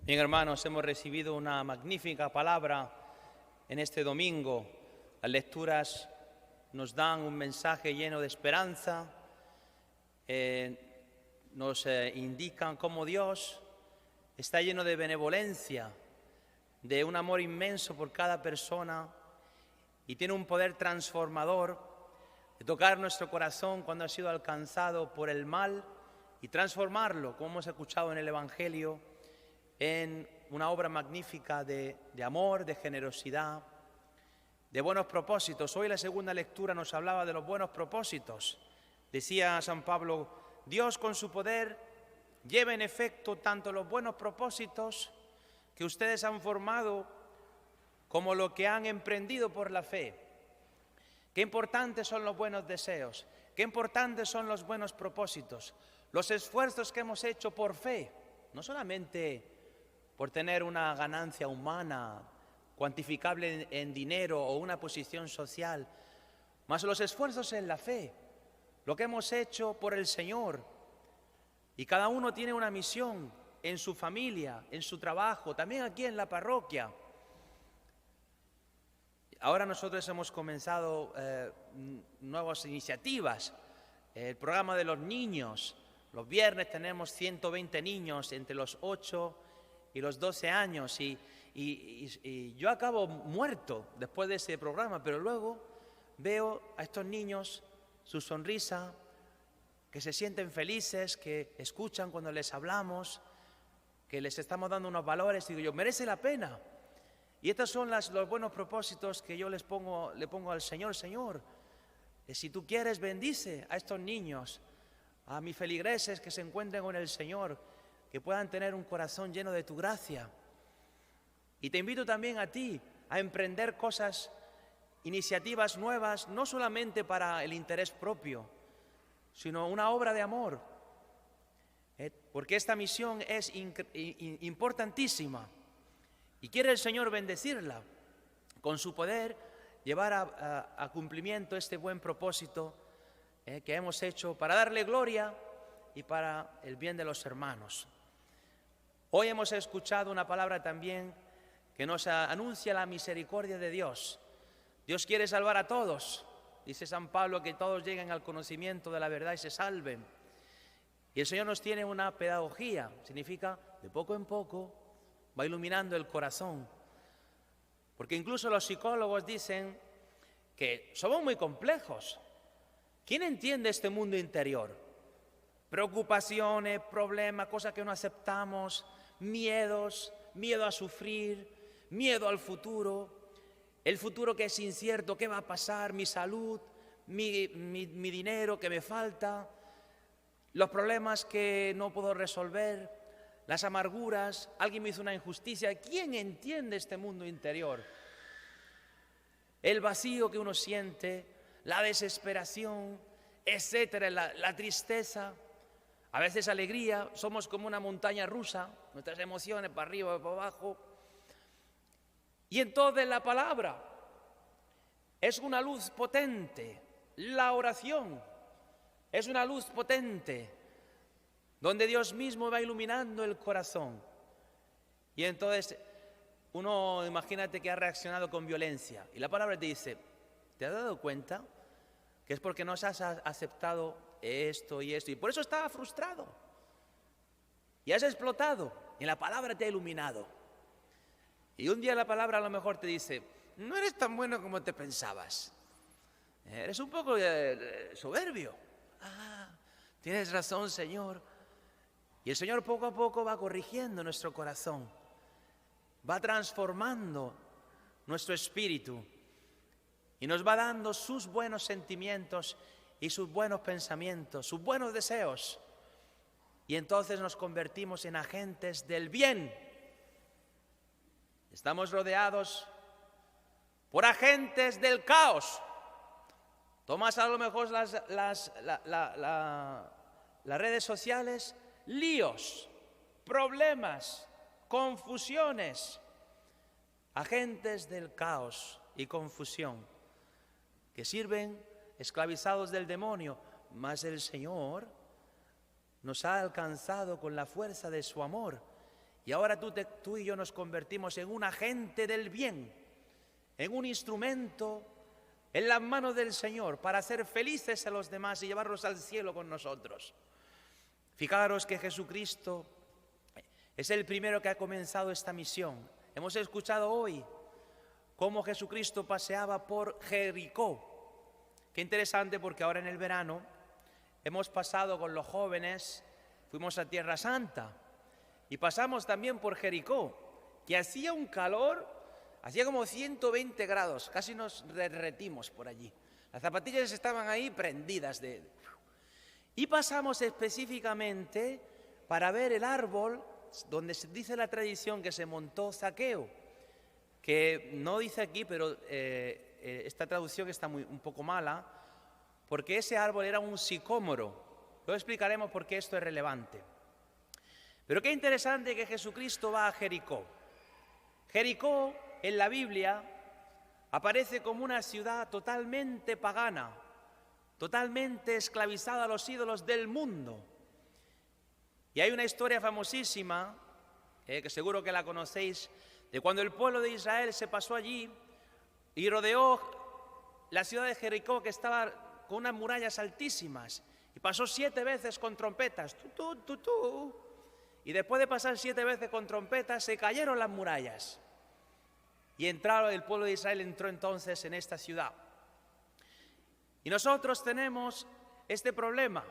Bien, hermanos, hemos recibido una magnífica palabra en este domingo. Las lecturas nos dan un mensaje lleno de esperanza, nos indican cómo Dios está lleno de benevolencia, de un amor inmenso por cada persona y tiene un poder transformador de tocar nuestro corazón cuando ha sido alcanzado por el mal y transformarlo, como hemos escuchado en el Evangelio, en una obra magnífica de amor, de generosidad, de buenos propósitos. Hoy la segunda lectura nos hablaba de los buenos propósitos. Decía San Pablo, Dios con su poder lleva en efecto tanto los buenos propósitos que ustedes han formado como lo que han emprendido por la fe. Qué importantes son los buenos deseos, qué importantes son los buenos propósitos, los esfuerzos que hemos hecho por fe, no solamente por tener una ganancia humana cuantificable en dinero o una posición social, más los esfuerzos en la fe, lo que hemos hecho por el Señor. Y cada uno tiene una misión en su familia, en su trabajo, también aquí en la parroquia. Ahora nosotros hemos comenzado nuevas iniciativas, el programa de los niños. Los viernes tenemos 120 niños entre los 8 y los 12 años y yo acabo muerto después de ese programa, pero luego veo a estos niños, su sonrisa, que se sienten felices, que escuchan cuando les hablamos, que les estamos dando unos valores y digo yo, merece la pena. Y estos son los buenos propósitos que yo le pongo al Señor. Señor, si tú quieres, bendice a estos niños, a mis feligreses que se encuentren con el Señor, que puedan tener un corazón lleno de tu gracia. Y te invito también a ti a emprender cosas, iniciativas nuevas, no solamente para el interés propio, sino una obra de amor, porque esta misión es importantísima y quiere el Señor bendecirla, con su poder llevar a cumplimiento este buen propósito que hemos hecho para darle gloria y para el bien de los hermanos. Hoy hemos escuchado una palabra también que nos anuncia la misericordia de Dios. Dios quiere salvar a todos. Dice San Pablo que todos lleguen al conocimiento de la verdad y se salven. Y el Señor nos tiene una pedagogía, significa de poco en poco va iluminando el corazón. Porque incluso los psicólogos dicen que somos muy complejos. ¿Quién entiende este mundo interior? Preocupaciones, problemas, cosas que no aceptamos, miedos, miedo a sufrir, miedo al futuro, el futuro que es incierto, qué va a pasar, mi salud, mi dinero que me falta, los problemas que no puedo resolver, las amarguras, alguien me hizo una injusticia. ¿Quién entiende este mundo interior? El vacío que uno siente, la desesperación, etcétera, la tristeza, a veces alegría, somos como una montaña rusa, nuestras emociones para arriba y para abajo. Y entonces la palabra es una luz potente, la oración es una luz potente, donde Dios mismo va iluminando el corazón. Y entonces uno, imagínate que ha reaccionado con violencia, y la palabra te dice, ¿te has dado cuenta que es porque no has aceptado esto y esto? Y por eso estaba frustrado, y has explotado, y la palabra te ha iluminado. Y un día la palabra a lo mejor te dice, no eres tan bueno como te pensabas, eres un poco soberbio. Tienes razón, Señor. Y el Señor poco a poco va corrigiendo nuestro corazón, va transformando nuestro espíritu y nos va dando sus buenos sentimientos y sus buenos pensamientos, sus buenos deseos. Y entonces nos convertimos en agentes del bien. Estamos rodeados por agentes del caos. Tomas a lo mejor las redes sociales, líos, problemas, confusiones, agentes del caos y confusión que sirven esclavizados del demonio, mas el Señor nos ha alcanzado con la fuerza de su amor Y ahora tú y yo nos convertimos en un agente del bien, en un instrumento en las manos del Señor para hacer felices a los demás y llevarlos al cielo con nosotros. Fijaros que Jesucristo es el primero que ha comenzado esta misión. Hemos escuchado hoy cómo Jesucristo paseaba por Jericó. Qué interesante, porque ahora en el verano hemos pasado con los jóvenes, fuimos a Tierra Santa y pasamos también por Jericó, que hacía un calor, hacía como 120 grados, casi nos derretimos por allí. Las zapatillas estaban ahí prendidas. Y pasamos específicamente para ver el árbol donde se dice la tradición que se montó Zaqueo, que no dice aquí, pero esta traducción está un poco mala, porque ese árbol era un sicómoro. Lo explicaremos por qué esto es relevante. Pero qué interesante que Jesucristo va a Jericó. Jericó en la Biblia aparece como una ciudad totalmente pagana, totalmente esclavizada a los ídolos del mundo. Y hay una historia famosísima, que seguro que la conocéis, de cuando el pueblo de Israel se pasó allí y rodeó la ciudad de Jericó, que estaba con unas murallas altísimas, y pasó 7 veces con trompetas, y después de pasar 7 veces con trompetas se cayeron las murallas, y el pueblo de Israel entró entonces en esta ciudad. Y nosotros tenemos este problema,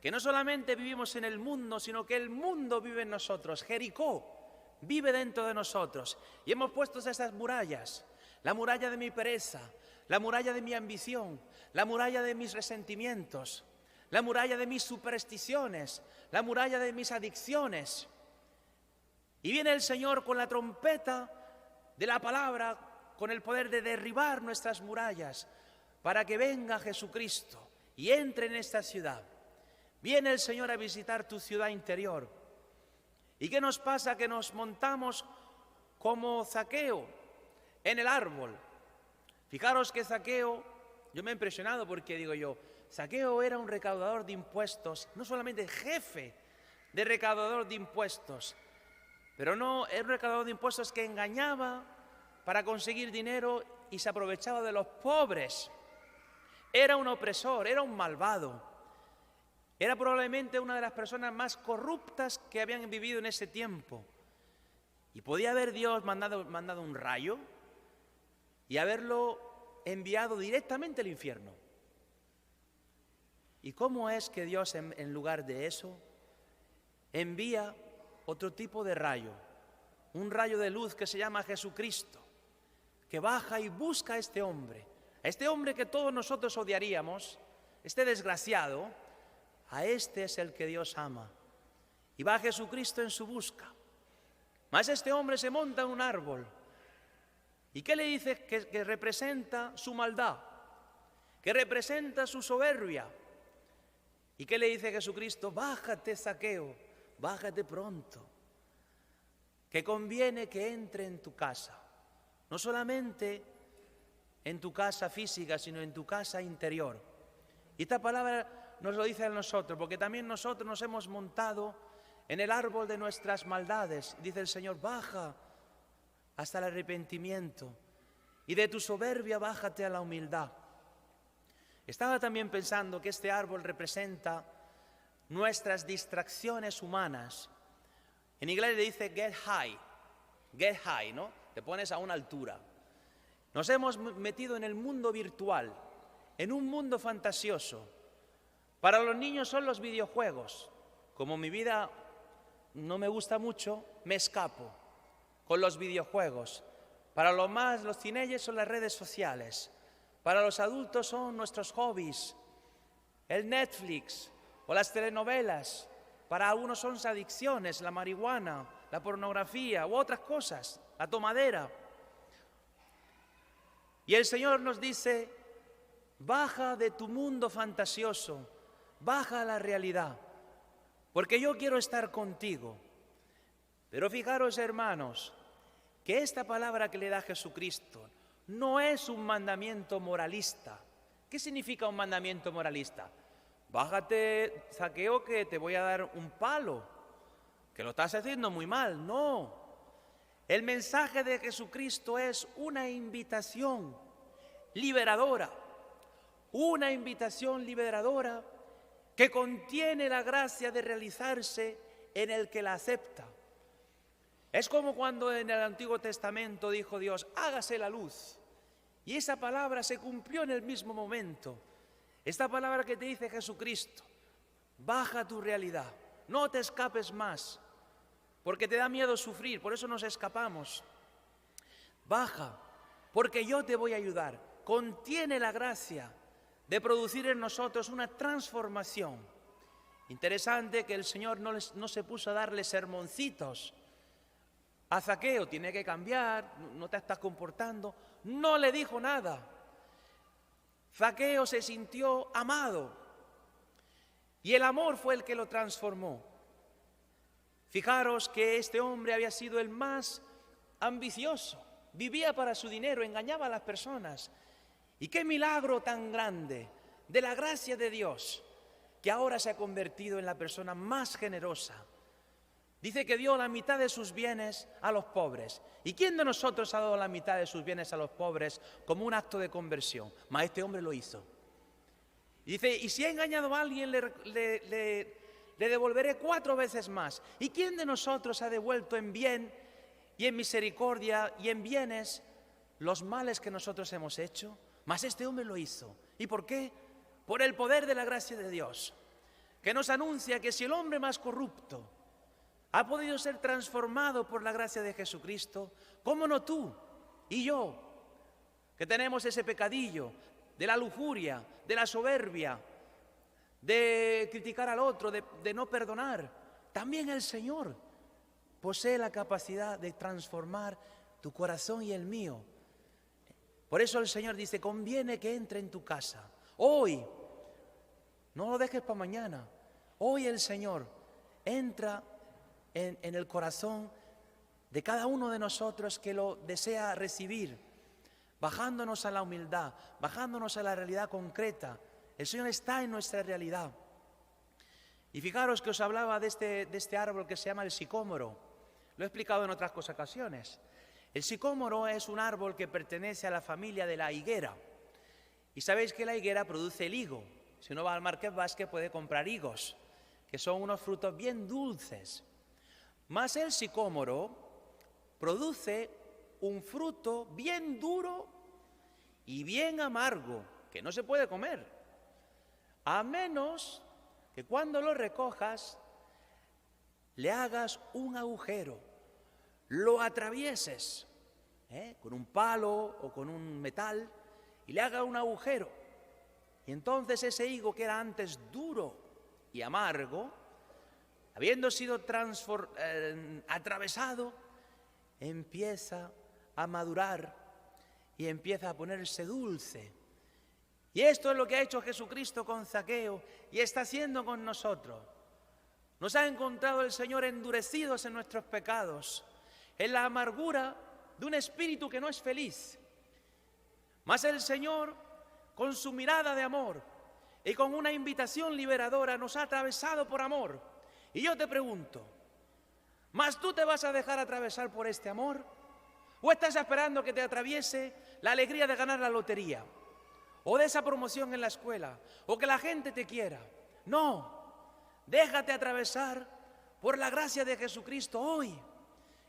que no solamente vivimos en el mundo, sino que el mundo vive en nosotros. Jericó vive dentro de nosotros, y hemos puesto esas murallas: la muralla de mi pereza, la muralla de mi ambición, la muralla de mis resentimientos, la muralla de mis supersticiones, la muralla de mis adicciones. Y viene el Señor con la trompeta de la palabra, con el poder de derribar nuestras murallas, para que venga Jesucristo y entre en esta ciudad. Viene el Señor a visitar tu ciudad interior. ¿Y qué nos pasa? Que nos montamos como Zaqueo en el árbol. Fijaros que Zaqueo, yo me he impresionado, porque digo yo, Zaqueo era un recaudador de impuestos, no solamente jefe de recaudador de impuestos, pero no, era un recaudador de impuestos que engañaba para conseguir dinero y se aprovechaba de los pobres. Era un opresor, era un malvado. Era probablemente una de las personas más corruptas que habían vivido en ese tiempo. Y podía haber Dios mandado un rayo y haberlo enviado directamente al infierno. ¿Y cómo es que Dios, en lugar de eso, envía otro tipo de rayo? Un rayo de luz que se llama Jesucristo, que baja y busca a este hombre que todos nosotros odiaríamos, este desgraciado. A este es el que Dios ama. Y va Jesucristo en su busca. Mas este hombre se monta en un árbol. ¿Y qué le dice? Que representa su maldad, que representa su soberbia. ¿Y qué le dice Jesucristo? Bájate, Zaqueo, bájate pronto, que conviene que entre en tu casa. No solamente en tu casa física, sino en tu casa interior. Y esta palabra nos lo dice a nosotros, porque también nosotros nos hemos montado en el árbol de nuestras maldades. Dice el Señor, baja hasta el arrepentimiento, y de tu soberbia bájate a la humildad. Estaba también pensando que este árbol representa nuestras distracciones humanas. En inglés le dice get high, ¿no? Te pones a una altura. Nos hemos metido en el mundo virtual, en un mundo fantasioso. Para los niños son los videojuegos. Como mi vida no me gusta mucho, me escapo con los videojuegos. Para los teenagers son las redes sociales. Para los adultos son nuestros hobbies, el Netflix o las telenovelas. Para algunos son sus adicciones, la marihuana, la pornografía u otras cosas, la tomadera. Y el Señor nos dice, baja de tu mundo fantasioso, baja a la realidad, porque yo quiero estar contigo. Pero fijaros, hermanos, que esta palabra que le da Jesucristo no es un mandamiento moralista. ¿Qué significa un mandamiento moralista? Bájate, Zaqueo, que te voy a dar un palo. que lo estás haciendo muy mal. No. El mensaje de Jesucristo es una invitación liberadora. Una invitación liberadora que contiene la gracia de realizarse en el que la acepta. Es como cuando en el Antiguo Testamento dijo Dios, hágase la luz. Y esa palabra se cumplió en el mismo momento. Esta palabra que te dice Jesucristo, baja tu realidad, no te escapes más, porque te da miedo sufrir, por eso nos escapamos. Baja, porque yo te voy a ayudar. Contiene la gracia de producir en nosotros una transformación. Interesante que el Señor no se puso a darle sermoncitos a Zaqueo, tiene que cambiar, no te estás comportando. No le dijo nada. Zaqueo se sintió amado y el amor fue el que lo transformó. Fijaros que este hombre había sido el más ambicioso, vivía para su dinero, engañaba a las personas. Y qué milagro tan grande de la gracia de Dios, que ahora se ha convertido en la persona más generosa. Dice que dio la mitad de sus bienes a los pobres. ¿Y quién de nosotros ha dado la mitad de sus bienes a los pobres como un acto de conversión? Mas este hombre lo hizo. Y dice, y si he engañado a alguien, le devolveré 4 veces más. ¿Y quién de nosotros ha devuelto en bien y en misericordia y en bienes los males que nosotros hemos hecho? Mas este hombre lo hizo. ¿Y por qué? Por el poder de la gracia de Dios, que nos anuncia que si el hombre más corrupto ha podido ser transformado por la gracia de Jesucristo, ¿cómo no tú y yo, que tenemos ese pecadillo de la lujuria, de la soberbia, de criticar al otro, de no perdonar? También el Señor posee la capacidad de transformar tu corazón y el mío. Por eso el Señor dice, conviene que entre en tu casa. Hoy, no lo dejes para mañana. Hoy el Señor entra en el corazón de cada uno de nosotros que lo desea recibir, bajándonos a la humildad, bajándonos a la realidad concreta. El Señor está en nuestra realidad. Y fijaros que os hablaba de este árbol que se llama el sicómoro. Lo he explicado en otras ocasiones. El sicómoro es un árbol que pertenece a la familia de la higuera. Y sabéis que la higuera produce el higo. Si uno va al Marqués Vázquez puede comprar higos, que son unos frutos bien dulces. Mas el sicómoro produce un fruto bien duro y bien amargo, que no se puede comer, a menos que cuando lo recojas le hagas un agujero, lo atravieses con un palo o con un metal y le hagas un agujero. Y entonces ese higo que era antes duro y amargo, habiendo sido atravesado, empieza a madurar y empieza a ponerse dulce. Y esto es lo que ha hecho Jesucristo con Zaqueo y está haciendo con nosotros. Nos ha encontrado el Señor endurecidos en nuestros pecados, en la amargura de un espíritu que no es feliz. Mas el Señor, con su mirada de amor y con una invitación liberadora, nos ha atravesado por amor. Y yo te pregunto, ¿mas tú te vas a dejar atravesar por este amor? ¿O estás esperando que te atraviese la alegría de ganar la lotería? ¿O de esa promoción en la escuela? ¿O que la gente te quiera? No, déjate atravesar por la gracia de Jesucristo hoy.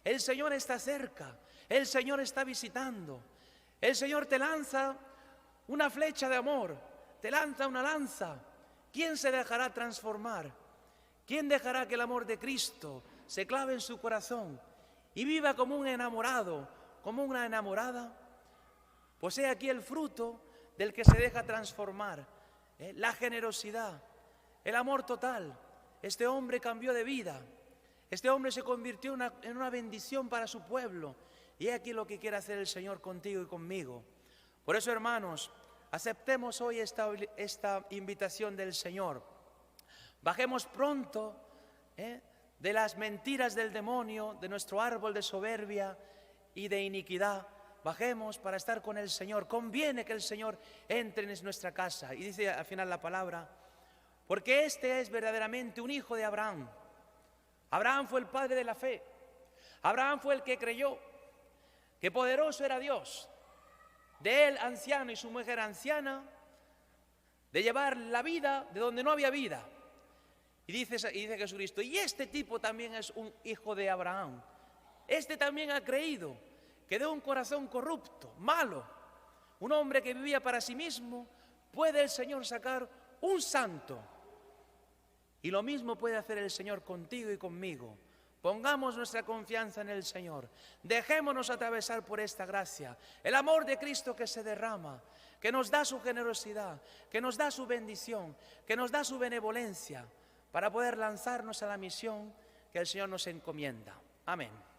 El Señor está cerca, el Señor está visitando. El Señor te lanza una flecha de amor, te lanza una lanza. ¿Quién se dejará transformar? ¿Quién dejará que el amor de Cristo se clave en su corazón y viva como un enamorado, como una enamorada? Pues he aquí el fruto del que se deja transformar, la generosidad, el amor total. Este hombre cambió de vida, este hombre se convirtió en una bendición para su pueblo. Y he aquí lo que quiere hacer el Señor contigo y conmigo. Por eso, hermanos, aceptemos hoy esta invitación del Señor. Bajemos pronto de las mentiras del demonio, de nuestro árbol de soberbia y de iniquidad. Bajemos para estar con el Señor. Conviene que el Señor entre en nuestra casa. Y dice al final la palabra, porque este es verdaderamente un hijo de Abraham. Abraham fue el padre de la fe. Abraham fue el que creyó que poderoso era Dios, de él anciano y su mujer anciana, de llevar la vida de donde no había vida. Y dice Jesucristo, y este tipo también es un hijo de Abraham. Este también ha creído que de un corazón corrupto, malo, un hombre que vivía para sí mismo, puede el Señor sacar un santo. Y lo mismo puede hacer el Señor contigo y conmigo. Pongamos nuestra confianza en el Señor. Dejémonos atravesar por esta gracia. El amor de Cristo que se derrama, que nos da su generosidad, que nos da su bendición, que nos da su benevolencia, para poder lanzarnos a la misión que el Señor nos encomienda. Amén.